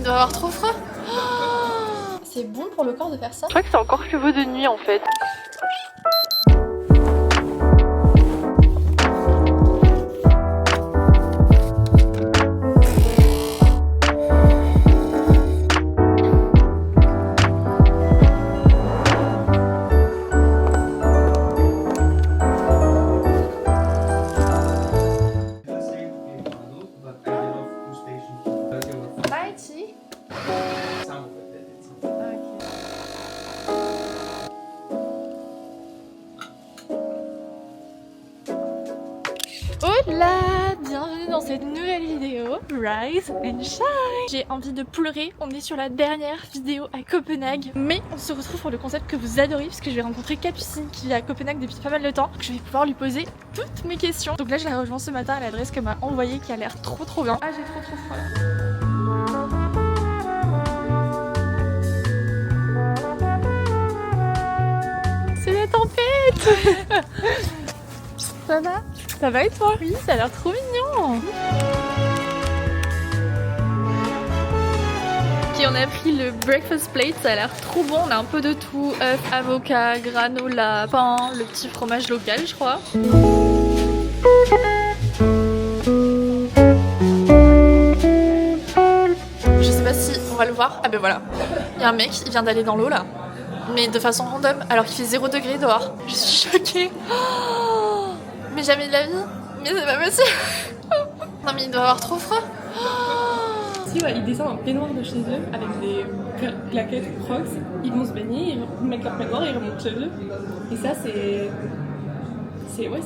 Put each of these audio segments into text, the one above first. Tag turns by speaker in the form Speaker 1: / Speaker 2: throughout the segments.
Speaker 1: doit avoir trop froid. Oh, c'est bon pour le corps de faire ça.
Speaker 2: Je crois que c'est encore cheveux de nuit en fait.
Speaker 1: Hola, bienvenue dans cette nouvelle vidéo Rise and Shine. J'ai envie de pleurer, on est sur la dernière vidéo à Copenhague, mais on se retrouve pour le concept que vous adorez puisque je vais rencontrer Capucine qui vit à Copenhague depuis pas mal de temps, donc je vais pouvoir lui poser toutes mes questions. Donc là je la rejoins ce matin à l'adresse qu'elle m'a envoyée qui a l'air trop bien. Ah, j'ai trop froid là. C'est la tempête. Ça va? Ça va et toi? Oui, ça a l'air trop mignon. Ok, on a pris le breakfast plate, ça a l'air trop bon. On a un peu de tout, œufs, avocat, granola, pain, le petit fromage local je crois. Je sais pas si on va le voir. Ah ben voilà, il y a un mec, il vient d'aller dans l'eau là. Mais de façon random, alors qu'il fait 0 degré dehors. Je suis choquée. Oh, mais jamais de la vie. Mais c'est pas possible. Non mais il doit avoir trop froid.
Speaker 3: Si ouais, ils descendent en peignoir de chez eux avec des claquettes Crocs, ils vont se baigner, ils mettent leur peignoir et ils remontent chez eux. Et ça c'est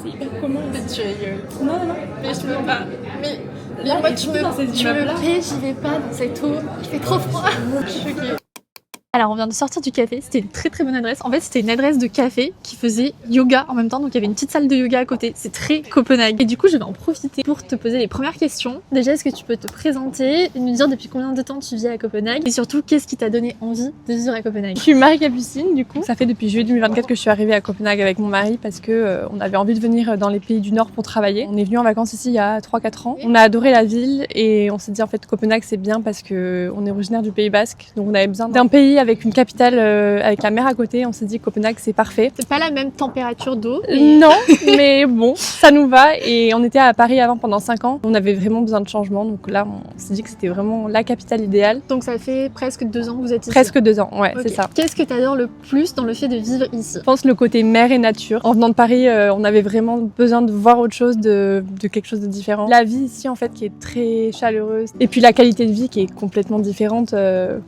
Speaker 3: hyper commun.
Speaker 1: Mais tu rigoles.
Speaker 3: Non.
Speaker 1: Mais je peux pas. Mais
Speaker 3: là,
Speaker 1: moi tu me paies, j'y vais pas dans cette eau. Il fait trop froid. Je suis choquée. Alors on vient de sortir du café, c'était une très bonne adresse. En fait c'était une adresse de café qui faisait yoga en même temps, donc il y avait une petite salle de yoga à côté. C'est très Copenhague. Et du coup je vais en profiter pour te poser les premières questions. Déjà est-ce que tu peux te présenter et nous dire depuis combien de temps tu vis à Copenhague? Et surtout qu'est-ce qui t'a donné envie de vivre à Copenhague?
Speaker 3: Je suis Marie-Capucine du coup. Ça fait depuis juillet 2024 que je suis arrivée à Copenhague avec mon mari parce que on avait envie de venir dans les pays du Nord pour travailler. On est venu en vacances ici il y a 3-4 ans. On a adoré la ville et on s'est dit en fait Copenhague c'est bien parce que on est originaire du Pays Basque. Donc on avait besoin d'un pays avec une capitale avec la mer à côté, on s'est dit Copenhague c'est parfait.
Speaker 1: C'est pas la même température d'eau
Speaker 3: Non, mais bon, ça nous va et on était à Paris avant pendant 5 ans. On avait vraiment besoin de changement, donc là on s'est dit que c'était vraiment la capitale idéale.
Speaker 1: Donc ça fait presque 2 ans que vous êtes ici?
Speaker 3: Presque 2 ans, ouais,
Speaker 1: Okay.
Speaker 3: c'est ça.
Speaker 1: Qu'est-ce que t'adores le plus dans le fait de vivre ici?
Speaker 3: Je pense le côté mer et nature. En venant de Paris, on avait vraiment besoin de voir autre chose, de quelque chose de différent. La vie ici en fait qui est très chaleureuse et puis la qualité de vie qui est complètement différente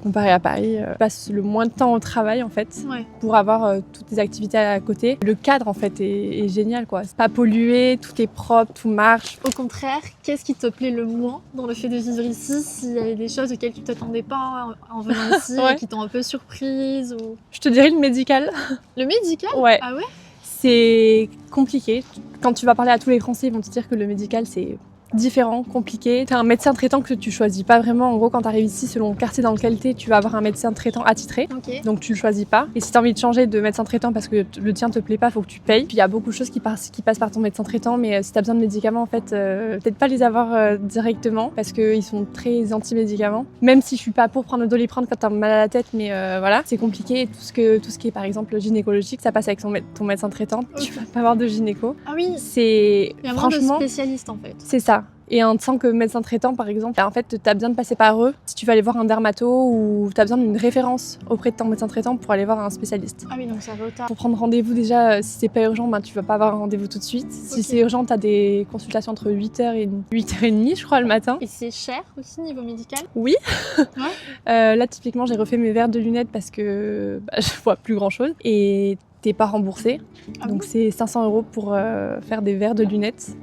Speaker 3: comparée à Paris. Je passe le moins de temps au travail en fait pour avoir toutes les activités à côté. Le cadre en fait est génial quoi. C'est pas pollué, tout est propre, tout marche.
Speaker 1: Au contraire, qu'est-ce qui te plaît le moins dans le fait de vivre ici? S'il y avait des choses auxquelles tu t'attendais pas en venant ici et qui t'ont un peu surprise ou...
Speaker 3: Je te dirais le médical.
Speaker 1: Le médical?
Speaker 3: Ouais.
Speaker 1: Ah ouais?
Speaker 3: C'est compliqué. Quand tu vas parler à tous les Français, ils vont te dire que le médical c'est différent, compliqué. T'as un médecin traitant que tu choisis pas vraiment. En gros, quand t'arrives ici, selon le quartier dans lequel t'es, tu vas avoir un médecin traitant attitré.
Speaker 1: Okay.
Speaker 3: Donc tu le choisis pas. Et si t'as envie de changer de médecin traitant parce que le tien te plaît pas, faut que tu payes. Puis il y a beaucoup de choses qui passent par ton médecin traitant, mais si t'as besoin de médicaments, en fait, peut-être pas les avoir directement parce qu'ils sont très anti-médicaments. Même si je suis pas pour prendre le Doliprane quand t'as mal à la tête, mais voilà, c'est compliqué. Et tout ce qui est par exemple gynécologique, ça passe avec ton médecin traitant. Okay. Tu vas pas avoir de gynéco.
Speaker 1: Ah oui.
Speaker 3: C'est
Speaker 1: il y a
Speaker 3: franchement
Speaker 1: de spécialistes en fait.
Speaker 3: C'est ça. Et en tant que médecin traitant, par exemple, en fait, tu as besoin de passer par eux si tu vas aller voir un dermato ou tu as besoin d'une référence auprès de ton médecin traitant pour aller voir un spécialiste.
Speaker 1: Ah oui, donc ça va au tard.
Speaker 3: Pour prendre rendez-vous, déjà, si c'est pas urgent, tu vas pas avoir un rendez-vous tout de suite. Si c'est urgent, tu as des consultations entre 8h et 8h30, je crois, le matin.
Speaker 1: Et c'est cher aussi niveau médical?
Speaker 3: Oui.
Speaker 1: Ouais.
Speaker 3: Là, typiquement, j'ai refait mes verres de lunettes parce que je vois plus grand-chose. Et t'es pas remboursé. Donc c'est 500 € pour faire des verres de lunettes.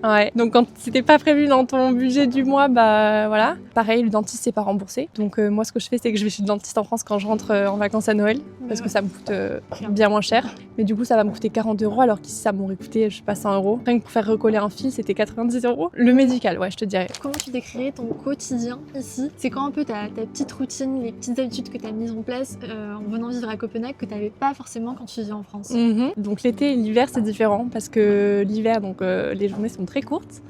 Speaker 3: Ouais, donc quand c'était pas prévu dans ton budget du mois, voilà. Pareil, le dentiste c'est pas remboursé. Donc moi ce que je fais c'est que je vais chez le dentiste en France quand je rentre en vacances à Noël parce que ça me coûte bien moins cher. Mais du coup ça va me coûter 40 € alors qu'ici ça m'aurait coûté je sais pas 100 €. Rien que pour faire recoller un fil c'était 90 €. Le médical, ouais je te dirais.
Speaker 1: Comment tu décrirais ton quotidien ici? C'est quoi un peu ta petite routine, les petites habitudes que tu as mises en place en venant vivre à Copenhague que tu n'avais pas forcément quand tu vivais en France?
Speaker 3: Donc l'été et l'hiver c'est différent parce que l'hiver donc les journées sont très courtes.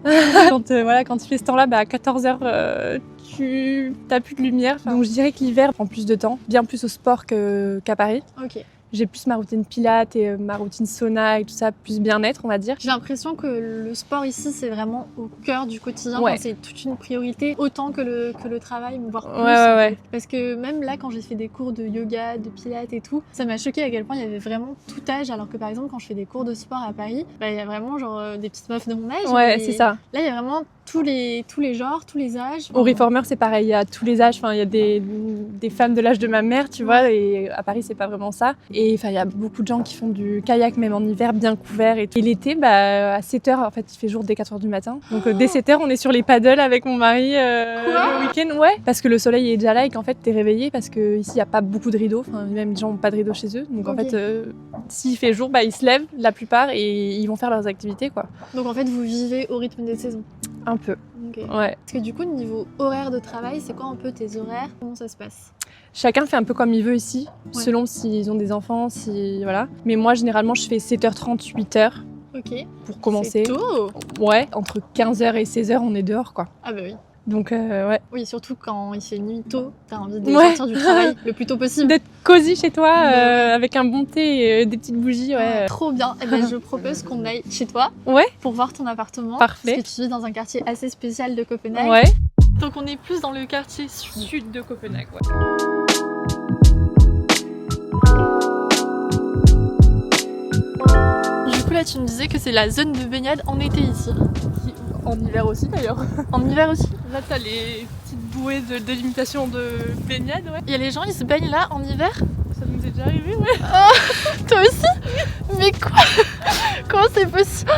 Speaker 3: Quand il fait ce temps-là, à 14h, tu n'as plus de lumière. Donc je dirais que l'hiver prend plus de temps, bien plus au sport qu'à Paris.
Speaker 1: Ok.
Speaker 3: J'ai plus ma routine pilates et ma routine sauna et tout ça, plus bien-être, on va dire.
Speaker 1: J'ai l'impression que le sport ici, c'est vraiment au cœur du quotidien.
Speaker 3: Ouais.
Speaker 1: Enfin, c'est toute une priorité, autant que le travail, voire plus.
Speaker 3: Ouais.
Speaker 1: Parce que même là, quand j'ai fait des cours de yoga, de pilates et tout, ça m'a choqué à quel point il y avait vraiment tout âge. Alors que par exemple, quand je fais des cours de sport à Paris, il y a vraiment genre des petites meufs de mon âge.
Speaker 3: Ouais, c'est ça.
Speaker 1: Là, il y a vraiment tous les genres, tous les âges.
Speaker 3: Au Reformer, c'est pareil, il y a tous les âges. Enfin, il y a des femmes de l'âge de ma mère, tu vois, et à Paris, c'est pas vraiment ça. Et enfin, il y a beaucoup de gens qui font du kayak, même en hiver, bien couvert. Et l'été, à 7h, en fait, il fait jour dès 4h du matin. Donc, dès 7h, on est sur les paddles avec mon mari le week-end. Ouais, parce que le soleil est déjà là et qu'en fait, t'es réveillé parce qu'ici, il n'y a pas beaucoup de rideaux. Enfin, même les gens n'ont pas de rideaux chez eux. Donc, en fait, s'il fait jour, ils se lèvent, la plupart, et ils vont faire leurs activités, quoi.
Speaker 1: Donc, en fait, vous vivez au rythme des saisons.
Speaker 3: Un peu.
Speaker 1: Okay.
Speaker 3: Ouais.
Speaker 1: Parce que du coup, niveau horaire de travail, c'est quoi un peu tes horaires? Comment ça se passe?
Speaker 3: Chacun fait un peu comme il veut ici, selon s'ils ont des enfants, voilà. Mais moi, généralement, je fais 7h30, 8h.
Speaker 1: Ok.
Speaker 3: Pour commencer.
Speaker 1: C'est tôt.
Speaker 3: Ouais, entre 15h et 16h, on est dehors, quoi.
Speaker 1: Ah bah oui.
Speaker 3: Donc, ouais.
Speaker 1: Oui, surtout quand il fait nuit tôt, t'as envie de sortir du travail le plus tôt possible.
Speaker 3: D'être cosy chez toi, avec un bon thé et des petites bougies, ouais.
Speaker 1: Trop bien. Et je propose qu'on aille chez toi pour voir ton appartement.
Speaker 3: Parfait.
Speaker 1: Parce que tu vis dans un quartier assez spécial de Copenhague.
Speaker 3: Ouais.
Speaker 1: Donc on est plus dans le quartier sud de Copenhague, ouais. Du coup là, tu me disais que c'est la zone de baignade en été ici.
Speaker 3: En hiver aussi d'ailleurs.
Speaker 1: En hiver aussi?
Speaker 3: Là t'as les petites bouées de délimitation de baignade, ouais.
Speaker 1: Il y a les gens, ils se baignent là en hiver?
Speaker 3: Ça nous est déjà arrivé, ouais.
Speaker 1: Toi aussi? Mais quoi? Comment c'est possible?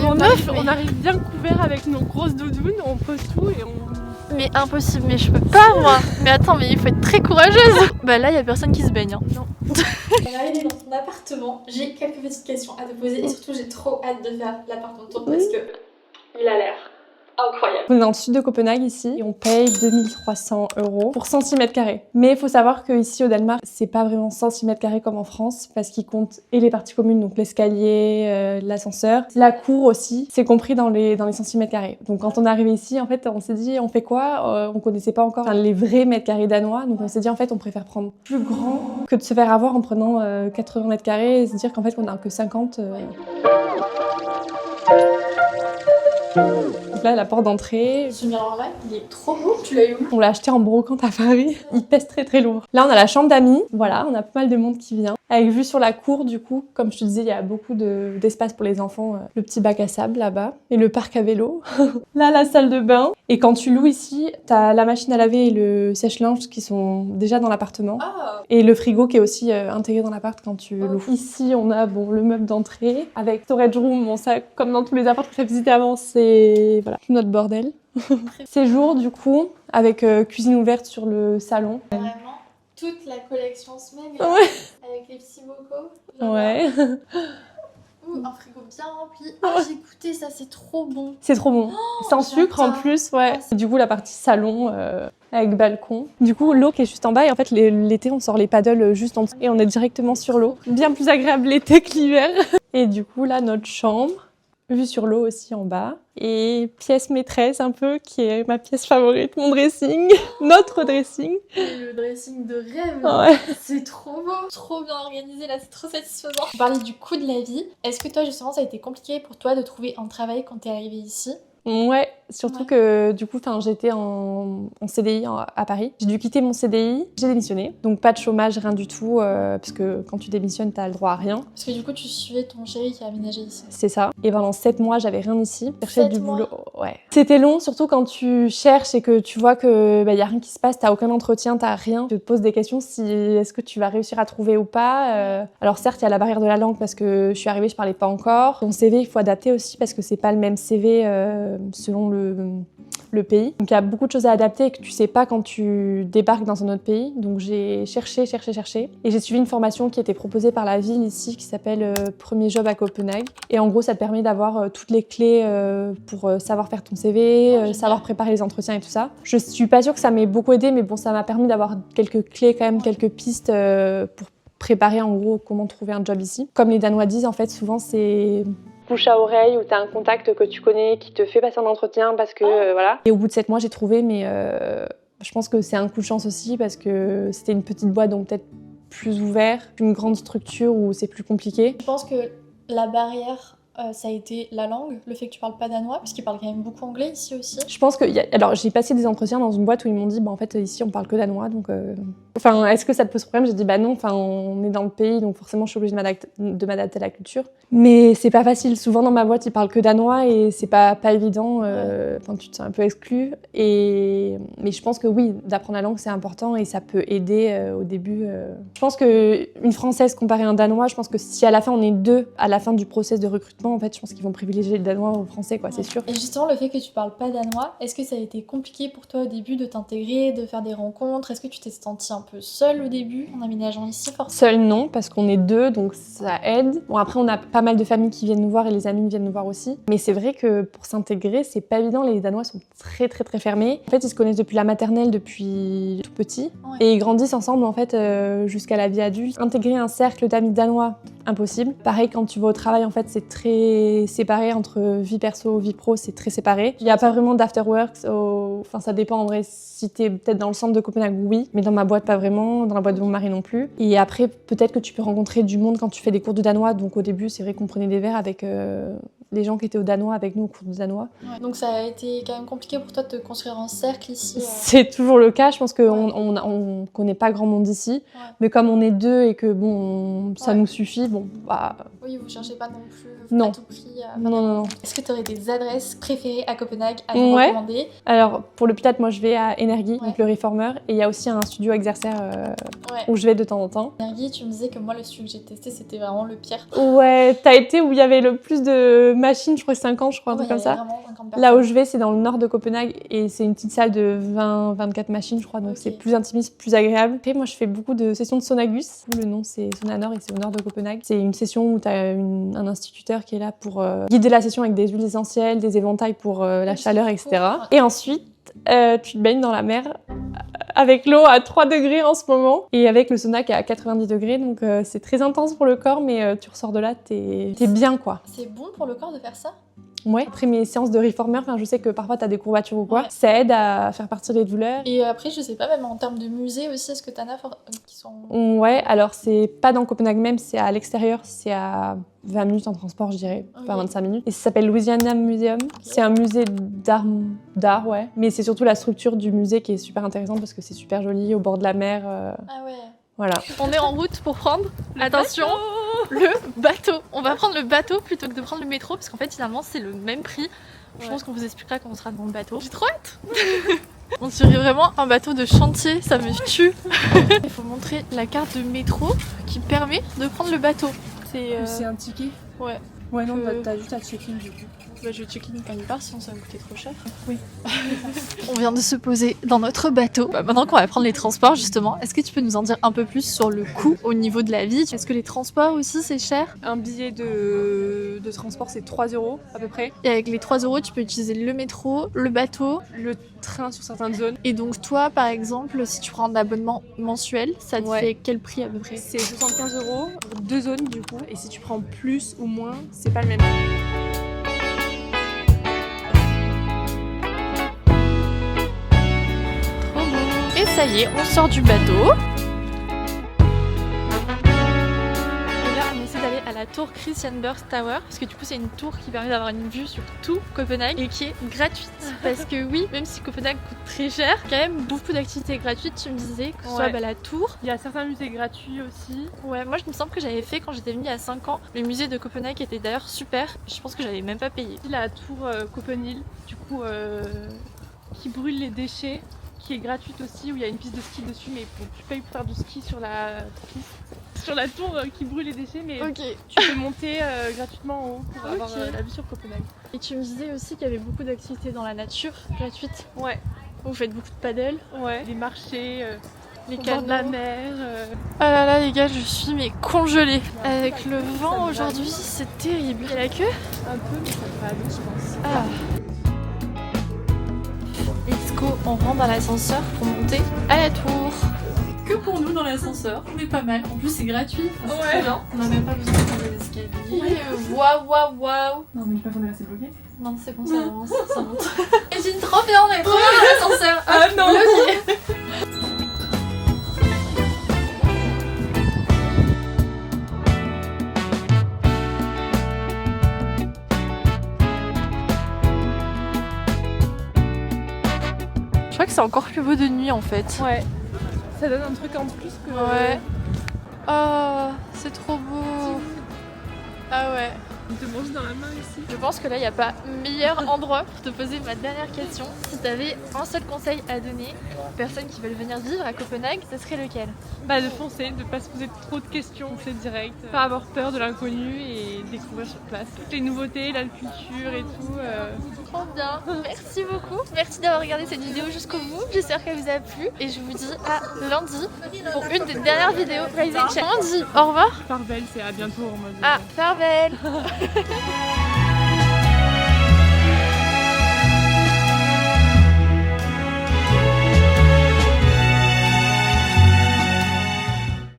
Speaker 3: On arrive bien couvert avec nos grosses doudounes, on pose tout et on...
Speaker 1: Mais impossible, mais je peux pas moi. Mais attends, mais il faut être très courageuse. Là, il y a personne qui se baigne. Hein. Non. On est arrivé dans ton appartement. J'ai quelques petites questions à te poser et surtout j'ai trop hâte de faire l'appartement tour parce que il a l'air incroyable.
Speaker 3: On est dans le sud de Copenhague ici et on paye 2300 € pour 100 cm². Mais il faut savoir qu'ici au Danemark, c'est pas vraiment 100 cm² comme en France parce qu'ils comptent et les parties communes, donc l'escalier, l'ascenseur, la cour aussi, c'est compris dans les 100 cm². Donc quand on est arrivé ici, en fait, on s'est dit on fait quoi? On connaissait pas encore les vrais mètres carrés danois, donc on s'est dit en fait on préfère prendre plus grand que de se faire avoir en prenant 80 m² et se dire qu'en fait on a que 50. Donc là, la porte d'entrée.
Speaker 1: Ce miroir-là, il est trop beau. Tu l'as eu où?
Speaker 3: On l'a acheté en brocante à Paris. Il pèse très très lourd. Là, on a la chambre d'amis. Voilà, on a pas mal de monde qui vient. Avec vue sur la cour, du coup, comme je te disais, il y a beaucoup d'espace pour les enfants. Le petit bac à sable là-bas. Et le parc à vélo. Là, la salle de bain. Et quand tu loues ici, t'as la machine à laver et le sèche-linge qui sont déjà dans l'appartement.
Speaker 1: Oh.
Speaker 3: Et le frigo qui est aussi intégré dans l'appart quand tu loues. Ici, on a le meuble d'entrée avec storage room. Bon, ça, comme dans tous les apparts que j'ai visité avant, c'est voilà, tout notre bordel. Séjour, du coup, avec cuisine ouverte sur le salon.
Speaker 1: Vraiment, toute la collection Smeg avec les petits bocaux.
Speaker 3: Ouais.
Speaker 1: Un frigo bien rempli. Ah, j'ai goûté ça, c'est trop bon.
Speaker 3: C'est trop bon. Sans sucre en plus, ouais.
Speaker 1: Ah,
Speaker 3: du coup, la partie salon avec balcon. Du coup, l'eau qui est juste en bas. Et en fait, l'été, on sort les paddles juste en dessous. Et on est directement sur l'eau. Bien plus agréable l'été que l'hiver. Et du coup, là, notre chambre. Vue sur l'eau aussi en bas. Et pièce maîtresse un peu, qui est ma pièce favorite, mon dressing. Notre dressing.
Speaker 1: Le dressing de rêve.
Speaker 3: Ouais.
Speaker 1: C'est trop beau. Trop bien organisé là, c'est trop satisfaisant. On parlait du coût de la vie. Est-ce que toi justement ça a été compliqué pour toi de trouver un travail quand t'es arrivée ici?
Speaker 3: Ouais, surtout que du coup, j'étais en CDI à Paris. J'ai dû quitter mon CDI, j'ai démissionné. Donc pas de chômage, rien du tout, parce que quand tu démissionnes, t'as le droit à rien.
Speaker 1: Parce que du coup, tu suivais ton chéri qui a aménagé ici.
Speaker 3: C'est ça. Et pendant 7 mois, j'avais rien ici. Je cherchais du boulot. Ouais. C'était long, surtout quand tu cherches et que tu vois que y a rien qui se passe, t'as aucun entretien, t'as rien. Tu te poses des questions si est-ce que tu vas réussir à trouver ou pas. Alors certes, il y a la barrière de la langue parce que je suis arrivée, je parlais pas encore. Ton CV, il faut adapter aussi parce que c'est pas le même CV selon le pays. Donc il y a beaucoup de choses à adapter et que tu sais pas quand tu débarques dans un autre pays. Donc j'ai cherché. Et j'ai suivi une formation qui était proposée par la ville ici qui s'appelle Premier Job à Copenhague. Et en gros, ça te permet d'avoir toutes les clés pour savoir faire ton CV, savoir préparer les entretiens et tout ça. Je suis pas sûre que ça m'ait beaucoup aidé, mais bon, ça m'a permis d'avoir quelques clés quand même, quelques pistes pour préparer en gros comment trouver un job ici. Comme les Danois disent, en fait, souvent c'est bouche à oreille où tu as un contact que tu connais qui te fait passer un entretien parce que voilà. Et au bout de 7 mois, j'ai trouvé, mais je pense que c'est un coup de chance aussi parce que c'était une petite boîte, donc peut-être plus ouvert, une grande structure où c'est plus compliqué.
Speaker 1: Je pense que la barrière, ça a été la langue, le fait que tu parles pas danois, parce qu'ils parlent quand même beaucoup anglais ici aussi.
Speaker 3: Je pense que... Alors, j'ai passé des entretiens dans une boîte où ils m'ont dit, en fait, ici, on parle que danois, donc... Enfin, est-ce que ça te pose problème? J'ai dit, non, enfin, on est dans le pays, donc forcément, je suis obligée de m'adapter à la culture. Mais c'est pas facile. Souvent, dans ma boîte, ils parlent que danois et c'est pas évident. Enfin, tu te sens un peu exclu. Mais je pense que oui, d'apprendre la langue, c'est important et ça peut aider au début. Je pense qu'une Française comparée à un Danois, je pense que si à la fin, on est deux, à la fin du process de recrutement, en fait, je pense qu'ils vont privilégier le Danois au Français, quoi, c'est sûr.
Speaker 1: Et justement, le fait que tu parles pas danois, est-ce que ça a été compliqué pour toi au début de t'intégrer, de faire des rencontres? Est-ce que tu t'es sentie un peu seule au début en aménageant ici, forcément?
Speaker 3: Seule, non, parce qu'on est deux, donc ça aide. Bon, après, on a pas mal de familles qui viennent nous voir et les amis viennent nous voir aussi. Mais c'est vrai que pour s'intégrer, c'est pas évident. Les Danois sont très, très, très fermés. En fait, ils se connaissent depuis la maternelle, depuis tout petit.
Speaker 1: Ouais.
Speaker 3: Et ils grandissent ensemble, en fait, jusqu'à la vie adulte. Intégrer un cercle d'amis danois, impossible. Pareil, quand tu vas au travail, en fait, c'est très séparé entre vie perso, vie pro, c'est très séparé. Il n'y a pas vraiment d'afterworks. Enfin, ça dépend en vrai. Si t'es peut-être dans le centre de Copenhague, oui. Mais dans ma boîte, pas vraiment. Dans la boîte de mon mari non plus. Et après, peut-être que tu peux rencontrer du monde quand tu fais des cours de danois. Donc au début, c'est vrai qu'on prenait des verres avec les gens qui étaient au danois avec nous au cours de danois.
Speaker 1: Ouais, donc ça a été quand même compliqué pour toi de te construire un cercle ici.
Speaker 3: C'est toujours le cas. Je pense qu'on connaît pas grand monde ici.
Speaker 1: Ouais.
Speaker 3: Mais comme on est deux et que bon, ça nous suffit, bon, bah...
Speaker 1: Oui, vous cherchez pas non plus
Speaker 3: non.
Speaker 1: à tout prix.
Speaker 3: Non.
Speaker 1: Est-ce que tu aurais des adresses préférées à Copenhague à nous recommander?
Speaker 3: Alors, pour le pilates, moi, je vais à Energy, donc le Reformer. Et il y a aussi un studio exercer où je vais de temps en temps.
Speaker 1: Energy, tu me disais que moi, le studio que j'ai testé, c'était vraiment le pire.
Speaker 3: Ouais, t'as été où il y avait le plus de machines, je crois 50, je crois, un truc comme ça. Là où je vais, c'est dans le nord de Copenhague et c'est une petite salle de 20-24 machines, je crois, donc c'est plus intimiste, plus agréable. Après, moi, je fais beaucoup de sessions de Sonagus. Le nom, c'est Sonanor et c'est au nord de Copenhague. C'est une session où t'as un instituteur qui est là pour guider la session avec des huiles essentielles, des éventails pour la chaleur, etc. Et ensuite, tu te baignes dans la mer avec l'eau à 3 degrés en ce moment et avec le sauna qui est à 90 degrés. Donc c'est très intense pour le corps, mais tu ressors de là, t'es bien, quoi.
Speaker 1: C'est bon pour le corps de faire ça?
Speaker 3: Ouais, après mes séances de reformer, je sais que parfois t'as des courbatures ou quoi, ça aide à faire partir les douleurs.
Speaker 1: Et après, je sais pas, même en termes de musée aussi, est-ce que t'en as qui sont...
Speaker 3: Ouais, alors c'est pas dans Copenhague même, c'est à l'extérieur, c'est à 20 minutes en transport, je dirais, pas 25 minutes. Et ça s'appelle Louisiana Museum. C'est un musée d'art, ouais. Mais c'est surtout la structure du musée qui est super intéressante parce que c'est super joli, au bord de la mer.
Speaker 1: Ah ouais.
Speaker 3: Voilà.
Speaker 1: On est en route pour prendre, attention, le bateau. On va prendre le bateau plutôt que de prendre le métro parce qu'en fait finalement c'est le même prix. Je pense qu'on vous expliquera quand on sera dans le bateau. J'ai trop hâte. On dirait vraiment un bateau de chantier, ça me tue. Il faut montrer la carte de métro qui permet de prendre le bateau.
Speaker 4: C'est un ticket?
Speaker 1: Ouais.
Speaker 4: Ouais, non, t'as juste à check-in du coup.
Speaker 1: Bah, je vais check-in quand il part, sinon ça va me coûter trop cher. Oui. On vient de se poser dans notre bateau. Bah, maintenant qu'on va prendre les transports, justement, est-ce que tu peux nous en dire un peu plus sur le coût au niveau de la vie? Est-ce que les transports aussi, c'est cher?
Speaker 4: Un billet de transport, c'est 3 € à peu près.
Speaker 1: Et avec les 3 € tu peux utiliser le métro, le bateau,
Speaker 4: le train sur certaines zones.
Speaker 1: Et donc toi, par exemple, si tu prends un abonnement mensuel, ça te fait quel prix à peu près?
Speaker 4: C'est 75 € pour 2 zones du coup. Et si tu prends plus ou moins, c'est pas le même.
Speaker 1: Et ça y est, on sort du bateau. Et là, on essaie d'aller à la tour Christiansborg Tower, parce que du coup, c'est une tour qui permet d'avoir une vue sur tout Copenhague et qui est gratuite. Parce que oui, même si Copenhague coûte très cher, quand même beaucoup d'activités gratuites, tu me disais, que ce soit la tour.
Speaker 4: Il y a certains musées gratuits aussi.
Speaker 1: Ouais, moi, je me semble que j'avais fait quand j'étais venue il y a 5 ans. Le musée de Copenhague était d'ailleurs super. Je pense que j'avais même pas payé.
Speaker 4: La tour Copenhill, du coup, qui brûle les déchets, qui est gratuite aussi, où il y a une piste de ski dessus, mais bon, tu payes pour faire du ski sur la piste, sur la tour qui brûle les déchets, mais tu peux monter gratuitement en haut pour avoir la vue sur Copenhague.
Speaker 1: Et tu me disais aussi qu'il y avait beaucoup d'activités dans la nature gratuites.
Speaker 4: Ouais.
Speaker 1: Vous faites beaucoup de paddle.
Speaker 4: Ouais. Les marchés,
Speaker 1: les
Speaker 4: canaux de la mer.
Speaker 1: Ah là là les gars, je suis congelée. Avec le vent aujourd'hui, c'est terrible. Il y a la queue?
Speaker 4: Un peu, mais ça devrait aller, je pense.
Speaker 1: Ah. Let's go, on rentre dans l'ascenseur pour monter à la tour.
Speaker 4: Que pour nous dans
Speaker 1: l'ascenseur, mais pas mal. En plus, c'est gratuit. Enfin, c'est
Speaker 3: Ouais.
Speaker 1: très bien. On n'a même pas besoin de prendre des escaliers. Waouh, waouh, waouh.
Speaker 3: Non, mais je sais pas qu'on est resté bloqué.
Speaker 1: Non, c'est bon, ça avance, ça monte. Imagine trop bien, on est trop bien dans l'ascenseur.
Speaker 3: Ah non.
Speaker 1: Bloqué.
Speaker 2: Je crois que c'est encore plus beau de nuit en fait.
Speaker 3: Ouais. Ça donne un truc en plus que.
Speaker 2: Ouais. Oh, c'est trop beau. Ah ouais.
Speaker 3: On te mange dans la main ici.
Speaker 1: Je pense que là, il n'y a pas meilleur endroit pour te poser ma dernière question. Si tu avais un seul conseil à donner aux personnes qui veulent venir vivre à Copenhague, ce serait lequel?
Speaker 3: Bah de foncer, de pas se poser trop de questions, c'est direct. Pas avoir peur de l'inconnu et découvrir sur place. Toutes les nouveautés, la culture et tout.
Speaker 1: Trop bien. Merci beaucoup. Merci d'avoir regardé cette vidéo jusqu'au bout. J'espère qu'elle vous a plu. Et je vous dis à lundi pour une des dernières vidéos Rising Challenge. On dit au revoir.
Speaker 3: Farvel, c'est à bientôt en mode.
Speaker 1: Ah, farewell.